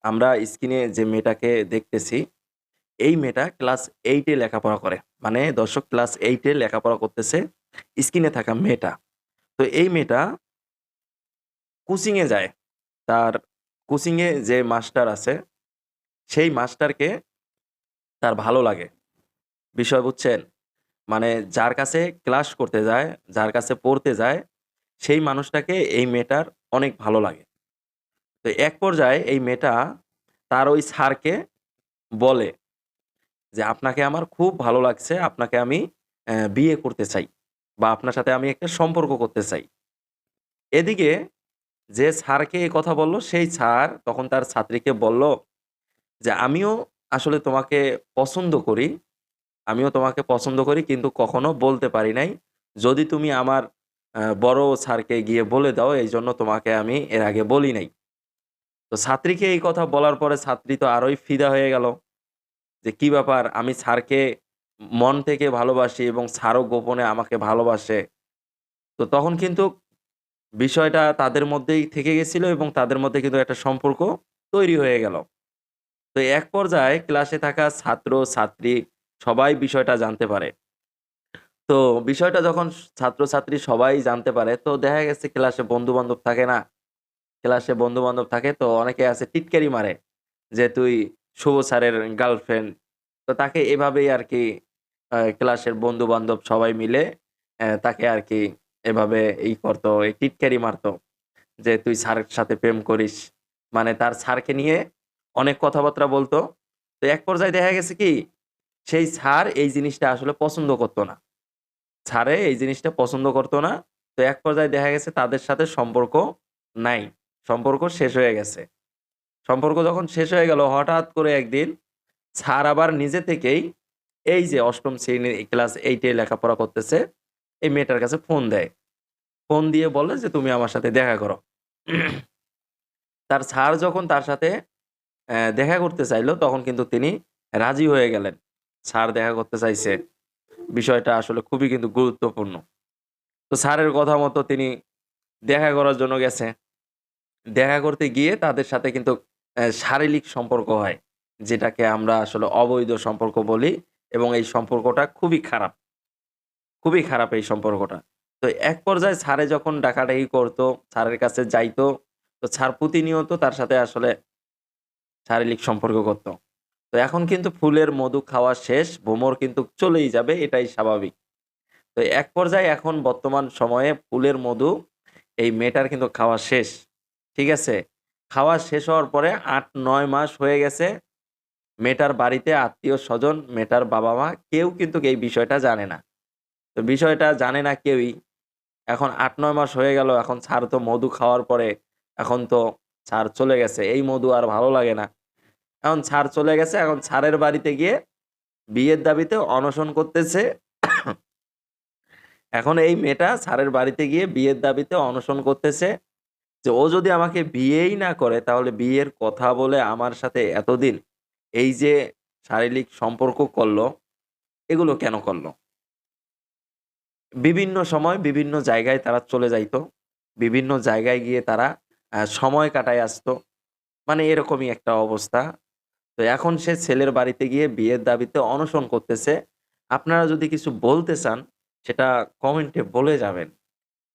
আমরা স্ক্রিনে যে মেয়েটাকে দেখতেছি, এই মেয়েটা ক্লাস 8 এ লেখাপড়া করে। মানে দর্শক ক্লাস 8 এ লেখাপড়া করতেছে স্ক্রিনে থাকা মেয়েটা। তো এই মেয়েটা কোচিং এ যায়। তার কোচিং এ যে মাস্টার আছে, সেই মাস্টারকে তার ভালো লাগে। বিষয় বুঝছেন? মানে যার কাছে ক্লাস করতে যায়, যার কাছে পড়তে যায়, সেই মানুষটাকে এই মেয়েটার অনেক ভালো লাগে। তো এক পর্যায়ে এই মেয়েটা তার ওই স্যারকে বলে যে, "আপনাকে আমার খুব ভালো লাগছে। আপনাকে আমি বিয়ে করতে চাই বা আপনার সাথে আমি একটা সম্পর্ক করতে চাই।" এদিকে যে স্যারকে এই কথা বলল, সেই স্যার তখন তার ছাত্রীকে বলল যে, "আমিও আসলে তোমাকে পছন্দ করি। আমিও তোমাকে পছন্দ করি কিন্তু কখনো বলতে পারি নাই। যদি তুমি আমার বড় স্যারকে গিয়ে বলে দাও, এইজন্য তোমাকে আমি এর আগে বলি নাই।" তো ছাত্রীকে এই কথা বলার পরে ছাত্রী তো আরোই ফিদা হয়ে গেল। যে কি ব্যাপার? আমি স্যারকে মন থেকে ভালোবাসি এবং স্যারও গোপনে আমাকে ভালোবাসে। তো তখন কিন্তু বিষয়টা তাদের মধ্যেই থেকে গেছিল এবং তাদের মধ্যে কিন্তু একটা সম্পর্ক তৈরি হয়ে গেল। তো এক পর্যায়ে ক্লাসে থাকা ছাত্র-ছাত্রী সবাই বিষয়টা জানতে পারে। তো বিষয়টা যখন ছাত্র-ছাত্রী সবাই জানতে পারে তো দেখা গেছে ক্লাসে বন্ধু-বান্ধব থাকে না? ক্লাসে বন্ধু-বান্ধব থাকে তো অনেকে আছে টিটকারি মারে। যে, "তুই শুভ স্যারের গার্লফ্রেন্ড।" তো তাকে এভাবেই আরকি ক্লাসের বন্ধু-বান্ধব সবাই মিলে তাকে আরকি এভাবে করত, এই টিটকারি মারত যে, "তুই স্যারের সাথে প্রেম করিস।" মানে তার স্যারকে নিয়ে অনেক কথাবার্তা বলত। তো এক পর্যায়ে দেখা গেছে কি, সেই স্যার এই জিনিসটা আসলে পছন্দ করত না। স্যারে এই জিনিসটা পছন্দ করত না। তো এক পর্যায়ে দেখা গেছে তাদের সাথে সম্পর্ক নাই। সম্পর্ক শেষ হয়ে গেছে। সম্পর্ক যখন শেষ হয়ে গেল হঠাৎ করে একদিন স্যার আবার নিজে থেকেই এই যে ৮ম শ্রেণীর ক্লাস 8 এ লেখাপড়া করতেছে, এই মেয়েটার কাছে ফোন দেয়। ফোন দিয়ে বলে যে, "তুমি আমার সাথে দেখা করো।" তার স্যার যখন তার সাথে দেখা করতে চাইল তখন কিন্তু তিনি রাজি হয়ে গেলেন। স্যার দেখা করতে চাইছে। বিষয়টা আসলে খুবই কিন্তু গুরুত্বপূর্ণ। তো স্যারের কথা মতো তিনি দেখা করার জন্য গেছে। দেখা করতে গিয়ে তাদের সাথে কিন্তু শারীরিক সম্পর্ক হয়। যেটাকে আমরা আসলে অবৈধ সম্পর্ক বলি এবং এই সম্পর্কটা খুবই খারাপ। খুবই খারাপ এই সম্পর্কটা। তো এক পর্যায়ে স্যারে যখন ডাকাডাকি করতো, স্যারের কাছে যাইতো, তো স্যার প্রতিনিয়ত তার সাথে আসলে শারীরিক সম্পর্ক করত। তো এখন কিন্তু ফুলের মধু খাওয়া শেষ, ভ্রমর কিন্তু চলেই যাবে এটাই স্বাভাবিক। তো এক পর্যায়ে এখন বর্তমান সময়ে ফুলের মধু এই মেয়েটার কিন্তু খাওয়া শেষ। ঠিক আছে? খাওয়া শেষ হওয়ার পরে ৮-৯ মাস হয়ে গেছে। মেয়েটার বাড়িতে আত্মীয়স্বজন, মেয়েটার বাবা-মা কেউ কিন্তু এই বিষয়টা জানে না। তো বিষয়টা জানে না কেউই। এখন ৮-৯ মাস হয়ে গেল। এখন স্যার তো মধু খাওয়ার পরে এখন তো স্যার চলে গেছে। এই মধু আর ভালো লাগে না। এখন স্যার চলে গেছে। এখন স্যারের বাড়িতে গিয়ে বিয়ের দাবিতে অনশন করতেছে। এখন এই মেয়েটা স্যারের বাড়িতে গিয়ে বিয়ের দাবিতে অনশন করতেছে যে, ও যদি আমাকে বিয়েই না করে তাহলে বিয়ের কথা বলে আমার সাথে এতদিন এই যে শারীরিক সম্পর্ক করল, এগুলো কেন করল? বিভিন্ন সময় বিভিন্ন জায়গায় তারা চলে যাইত। বিভিন্ন জায়গায় গিয়ে তারা সময় কাটায় আসতো। মানে এরকমই একটা অবস্থা। তো এখন সে ছেলের বাড়িতে গিয়ে বিয়ের দাবিতে অনশন করতেছে। আপনারা যদি কিছু বলতে চান, সেটা কমেন্টে বলে যাবেন।